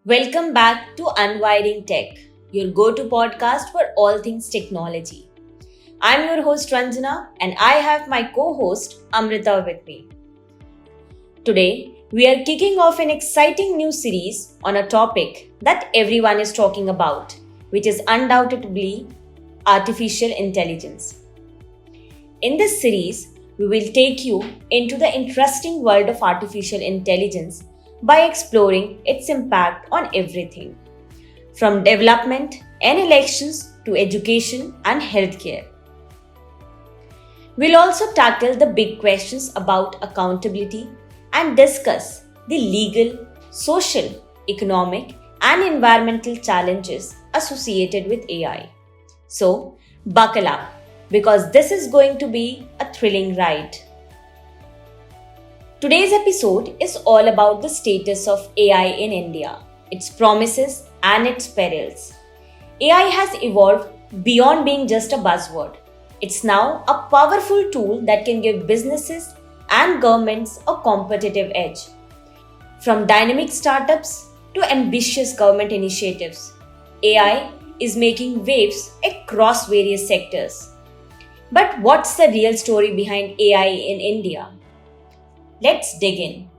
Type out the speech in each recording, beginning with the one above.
Welcome back to Unwiring Tech, your go to podcast for all things technology. I'm your host Ranjana and I have my co host Amrita with me. Today, we are kicking off an exciting new series on a topic that everyone is talking about, which is undoubtedly artificial intelligence. In this series, we will take you into the interesting world of artificial intelligence by exploring its impact on everything, from development and elections to education and healthcare. We'll also tackle the big questions about accountability and discuss the legal, social, economic, and environmental challenges associated with AI. So, buckle up because this is going to be a thrilling ride. Today's episode is all about the status of AI in India, its promises and its perils. AI has evolved beyond being just a buzzword. It's now a powerful tool that can give businesses and governments a competitive edge. From dynamic startups to ambitious government initiatives, AI is making waves across various sectors. But what's the real story behind AI in India? Let's dig in.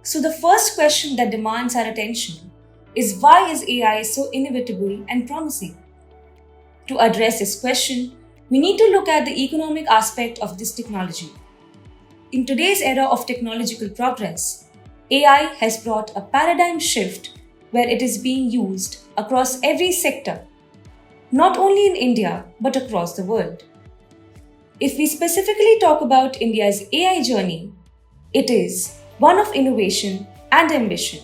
So, the first question that demands our attention is why is AI so inevitable and promising? To address this question, we need to look at the economic aspect of this technology. In today's era of technological progress, AI has brought a paradigm shift where it is being used across every sector, not only in India but across the world. If we specifically talk about India's AI journey, it is one of innovation and ambition.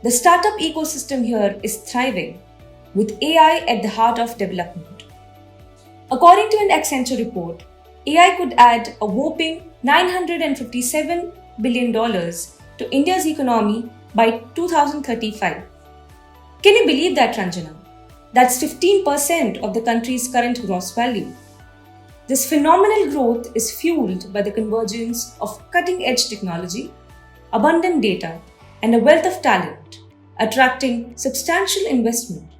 The startup ecosystem here is thriving, with AI at the heart of development. According to an Accenture report, AI could add a whopping $957 billion to India's economy by 2035. Can you believe that, Ranjana? That's 15% of the country's current gross value. This phenomenal growth is fueled by the convergence of cutting-edge technology, abundant data, and a wealth of talent, attracting substantial investment.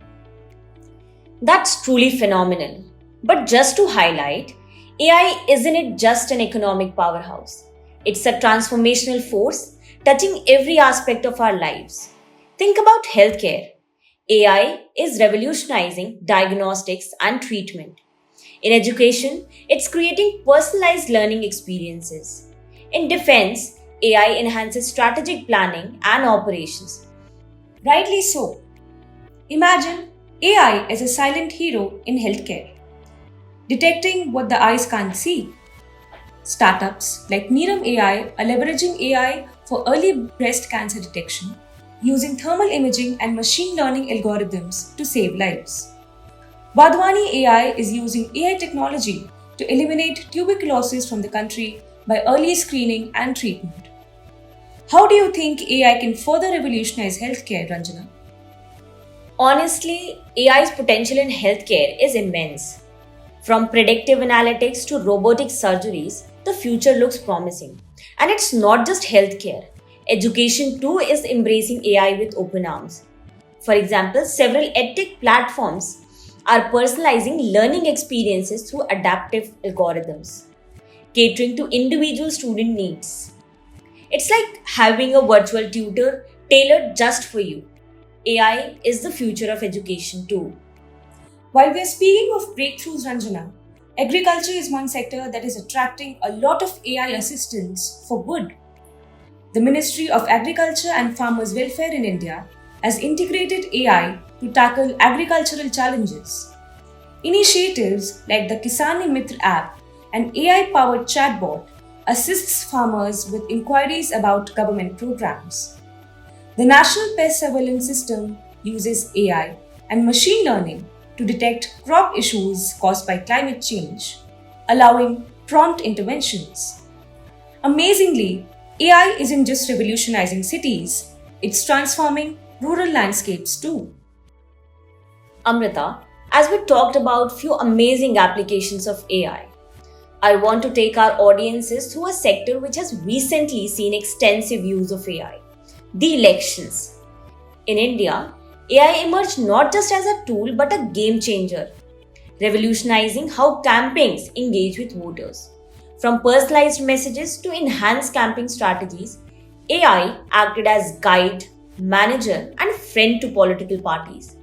That's truly phenomenal. But just to highlight, AI isn't just an economic powerhouse. It's a transformational force touching every aspect of our lives. Think about healthcare. AI is revolutionizing diagnostics and treatment. In education, it's creating personalized learning experiences. In defense, AI enhances strategic planning and operations. Rightly so. Imagine AI as a silent hero in healthcare, detecting what the eyes can't see. Startups like Neeram AI are leveraging AI for early breast cancer detection, using thermal imaging and machine learning algorithms to save lives. Vadhwani AI is using AI technology to eliminate tuberculosis from the country by early screening and treatment. How do you think AI can further revolutionize healthcare, Ranjana? Honestly, AI's potential in healthcare is immense. From predictive analytics to robotic surgeries, the future looks promising. And it's not just healthcare. Education too is embracing AI with open arms. For example, several edtech platforms are personalizing learning experiences through adaptive algorithms, catering to individual student needs. It's like having a virtual tutor tailored just for you. AI is the future of education too. While we are speaking of breakthroughs, Ranjana, agriculture is one sector that is attracting a lot of AI assistance for good. The Ministry of Agriculture and Farmers Welfare in India has integrated AI to tackle agricultural challenges. Initiatives like the Kisani Mitra app, an AI-powered chatbot, assists farmers with inquiries about government programs. The National Pest Surveillance System uses AI and machine learning to detect crop issues caused by climate change, allowing prompt interventions. Amazingly, AI isn't just revolutionizing cities, it's transforming rural landscapes too. Amrita, as we talked about few amazing applications of AI, I want to take our audiences through a sector which has recently seen extensive use of AI, the elections. In India, AI emerged not just as a tool but a game changer, revolutionizing how campaigns engage with voters. From personalized messages to enhanced campaign strategies, AI acted as guide, manager, and friend to political parties.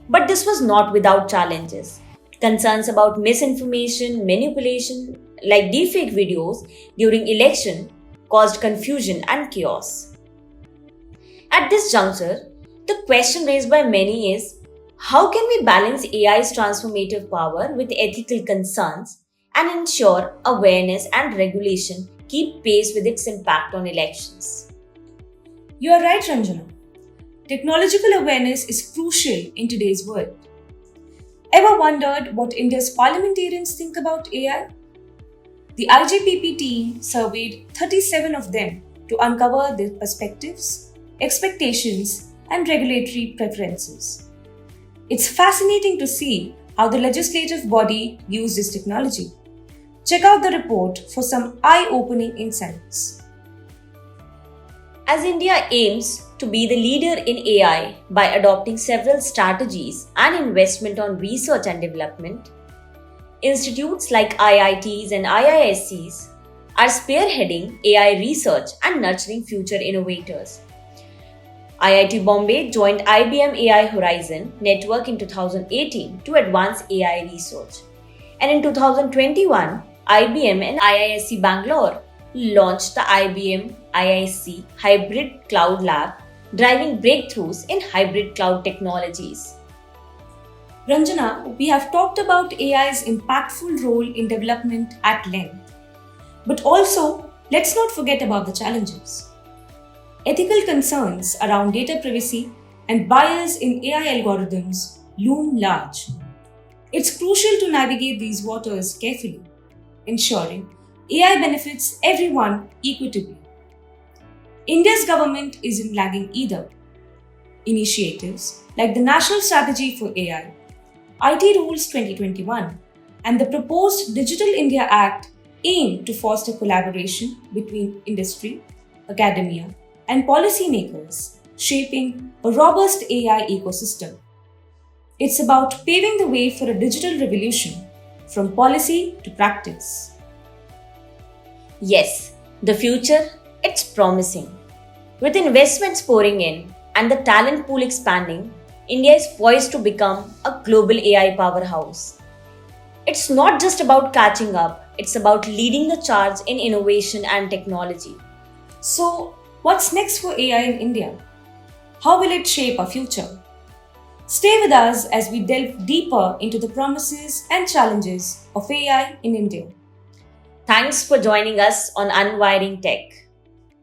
But this was not without challenges. Concerns about misinformation, manipulation, like deepfake videos during election, caused confusion and chaos. At this juncture, the question raised by many is how can we balance AI's transformative power with ethical concerns and ensure awareness and regulation keep pace with its impact on elections? You are right, Ranjana. Technological awareness is crucial in today's world. Ever wondered what India's parliamentarians think about AI? The IJPP team surveyed 37 of them to uncover their perspectives, expectations, and regulatory preferences. It's fascinating to see how the legislative body views this technology. Check out the report for some eye-opening insights. As India aims to be the leader in AI by adopting several strategies and investment on research and development, institutes like IITs and IISCs are spearheading AI research and nurturing future innovators. IIT Bombay joined IBM AI Horizon network in 2018 to advance AI research. And in 2021, IBM and IISc Bangalore launched the IBM IISc Hybrid Cloud Lab, driving breakthroughs in hybrid cloud technologies. Ranjana, we have talked about AI's impactful role in development at length. But also, let's not forget about the challenges. Ethical concerns around data privacy and bias in AI algorithms loom large. It's crucial to navigate these waters carefully, ensuring AI benefits everyone equitably. India's government isn't lagging either. Initiatives like the National Strategy for AI, IT Rules 2021, and the proposed Digital India Act aim to foster collaboration between industry, academia, and policymakers, shaping a robust AI ecosystem. It's about paving the way for a digital revolution from policy to practice. Yes, the future, it's promising. With investments pouring in and the talent pool expanding, India is poised to become a global AI powerhouse. It's not just about catching up, it's about leading the charge in innovation and technology. So, what's next for AI in India? How will it shape our future? Stay with us as we delve deeper into the promises and challenges of AI in India. Thanks for joining us on Unwiring Tech.